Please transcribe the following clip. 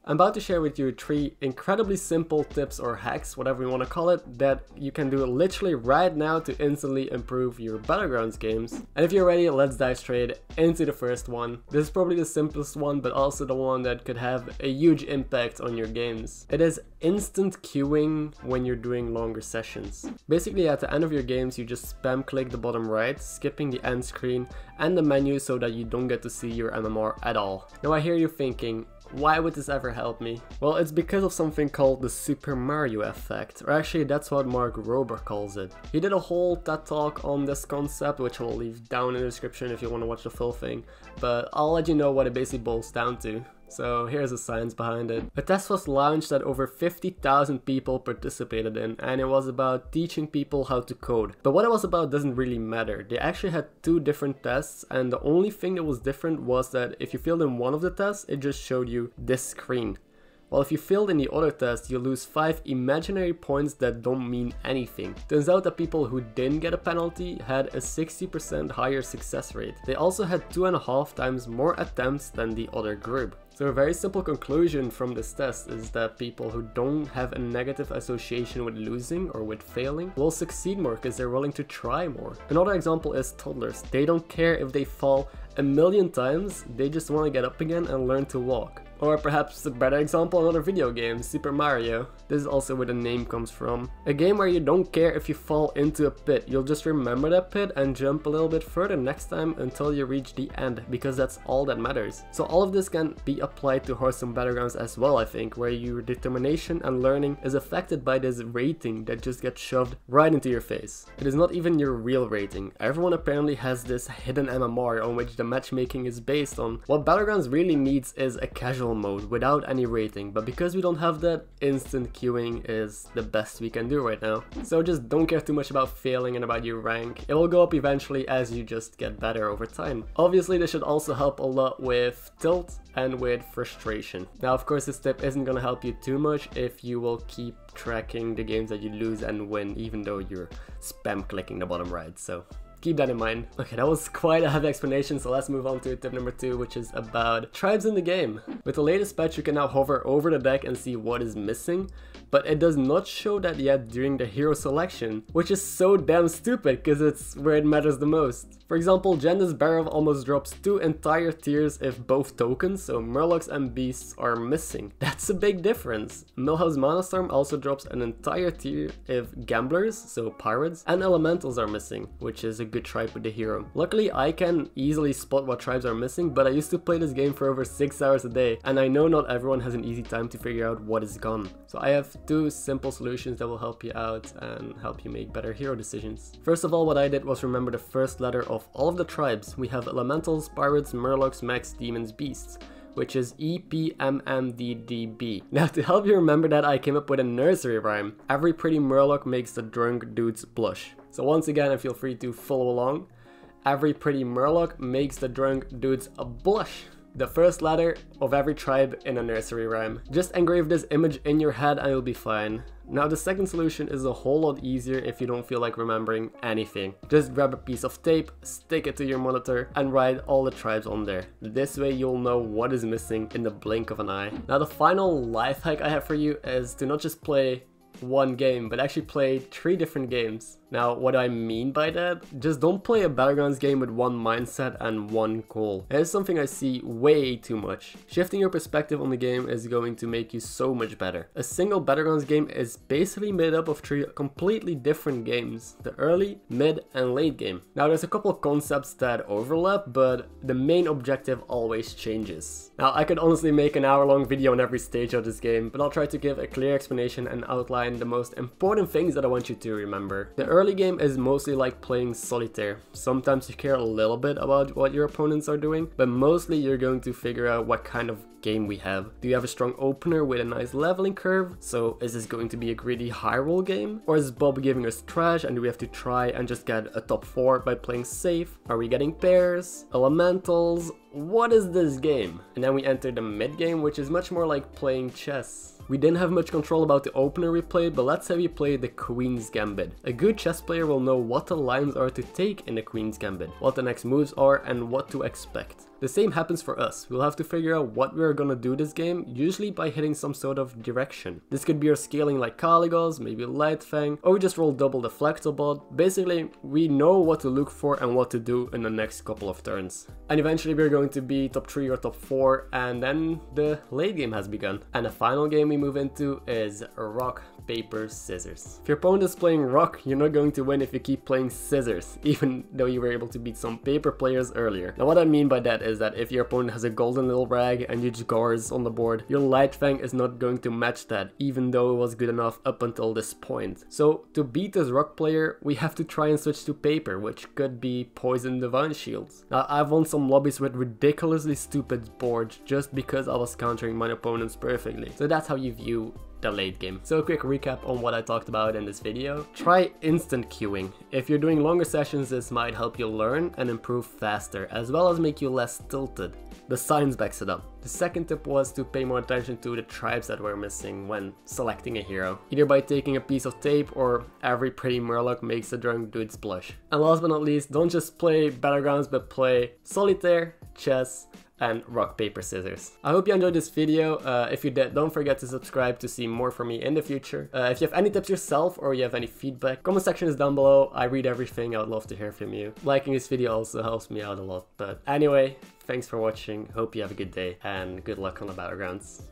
I'm about to share with you 3 incredibly simple tips or hacks, whatever you want to call it, that you can do literally right now to instantly improve your Battlegrounds games. And if you're ready, let's dive straight into the first one. This is probably the simplest one, but also the one that could have a huge impact on your games. It is instant queuing when you're doing longer sessions. Basically, at the end of your games, you just spam click the bottom right, skipping the end screen and the menu so that you don't get to see your MMR at all. Now I hear you thinking, why would this ever help me? Well, it's because of something called the Super Mario effect, or actually that's what Mark Rober calls it. He did a whole TED talk on this concept, which I'll leave down in the description if you want to watch the full thing, but I'll let you know what it basically boils down to. So here's the science behind it. A test was launched that over 50,000 people participated in, and it was about teaching people how to code. But what it was about doesn't really matter. They actually had 2 different tests, and the only thing that was different was that if you failed in one of the tests, it just showed you this screen. While if you failed in the other test, you lose 5 imaginary points that don't mean anything. Turns out that people who didn't get a penalty had a 60% higher success rate. They also had 2.5 times more attempts than the other group. So a very simple conclusion from this test is that people who don't have a negative association with losing or with failing will succeed more because they're willing to try more. Another example is toddlers. They don't care if they fall 1,000,000 times, they just want to get up again and learn to walk. Or perhaps a better example, another video game, Super Mario. This is also where the name comes from. A game where you don't care if you fall into a pit, you'll just remember that pit and jump a little bit further next time until you reach the end, because that's all that matters. So all of this can be applied to Hearthstone Battlegrounds as well, I think, where your determination and learning is affected by this rating that just gets shoved right into your face. It is not even your real rating. Everyone apparently has this hidden MMR on which the matchmaking is based on. What Battlegrounds really needs is a casual mode without any rating, but because we don't have that, instant queuing is the best we can do right now. So just don't care too much about failing and about your rank. It will go up eventually as you just get better over time. Obviously this should also help a lot with tilt and with frustration. Now of course this tip isn't gonna help you too much if you will keep tracking the games that you lose and win, even though you're spam clicking the bottom right, so keep that in mind. Okay, that was quite a heavy explanation, so let's move on to tip number 2, which is about tribes in the game. With the latest patch, you can now hover over the deck and see what is missing, but it does not show that yet during the hero selection, which is so damn stupid because it's where it matters the most. For example, Janda's Barrow almost drops 2 entire tiers if both tokens, so Murlocs and Beasts, are missing. That's a big difference. Millhouse Manastorm also drops an entire tier if Gamblers, so Pirates, and Elementals are missing, which is a good tribe with the hero. Luckily, I can easily spot what tribes are missing, but I used to play this game for over 6 hours a day, and I know not everyone has an easy time to figure out what is gone. So I have 2 simple solutions that will help you out and help you make better hero decisions. First of all, what I did was remember the first letter of all of the tribes. We have Elementals, Pirates, Murlocs, Mechs, Demons, Beasts, which is EPMMDDB. Now to help you remember that, I came up with a nursery rhyme. Every pretty Murloc makes the drunk dudes blush. So once again, feel free to follow along. Every pretty Murloc makes the drunk dudes a blush. The first letter of every tribe in a nursery rhyme. Just engrave this image in your head and you'll be fine. Now the second solution is a whole lot easier if you don't feel like remembering anything. Just grab a piece of tape, stick it to your monitor and write all the tribes on there. This way you'll know what is missing in the blink of an eye. Now the final life hack I have for you is to not just play one game, but actually play 3 different games. Now, what do I mean by that? Just don't play a Battlegrounds game with one mindset and one goal. It is something I see way too much. Shifting your perspective on the game is going to make you so much better. A single Battlegrounds game is basically made up of 3 completely different games: the early, mid, and late game. Now, there's a couple of concepts that overlap, but the main objective always changes. Now, I could honestly make an hour-long video on every stage of this game, but I'll try to give a clear explanation and outline the most important things that I want you to remember. The early game is mostly like playing solitaire. Sometimes you care a little bit about what your opponents are doing, but mostly you're going to figure out what kind of game we have. Do you have a strong opener with a nice leveling curve? So is this going to be a greedy high roll game? Or is Bob giving us trash and do we have to try and just get a top 4 by playing safe? Are we getting pairs? Elementals? What is this game? And then we enter the mid game, which is much more like playing chess. We didn't have much control about the opener we played, but let's say we play the Queen's Gambit. A good chess player will know what the lines are to take in the Queen's Gambit, what the next moves are and what to expect. The same happens for us. We'll have to figure out what we're gonna do this game, usually by hitting some sort of direction. This could be our scaling like Caligos, maybe Lightfang, or we just roll double Deflectobot. Basically, we know what to look for and what to do in the next couple of turns. And eventually we're going to be top 3 or top 4, and then the late game has begun. And the final game we move into is rock, paper, scissors. If your opponent is playing rock, you're not going to win if you keep playing scissors, even though you were able to beat some paper players earlier. Now what I mean by that is that if your opponent has a golden little rag and you just Gars on the board, your Lightfang is not going to match that, even though it was good enough up until this point. So to beat this rock player, we have to try and switch to paper, which could be Poison Divine Shields. Now I've won some lobbies with ridiculously stupid boards just because I was countering my opponents perfectly. So that's how you view the late game. So a quick recap on what I talked about in this video. Try instant queuing. If you're doing longer sessions, this might help you learn and improve faster, as well as make you less tilted. The science backs it up. The second tip was to pay more attention to the tribes that we're missing when selecting a hero, either by taking a piece of tape or every pretty murloc makes a drunk dude's blush. And last but not least, don't just play Battlegrounds, but play solitaire, chess, and rock, paper, scissors. I hope you enjoyed this video. If you did, don't forget to subscribe to see more from me in the future. If you have any tips yourself or you have any feedback, comment section is down below. I read everything. I would love to hear from you. Liking this video also helps me out a lot. But anyway, thanks for watching. Hope you have a good day and good luck on the Battlegrounds.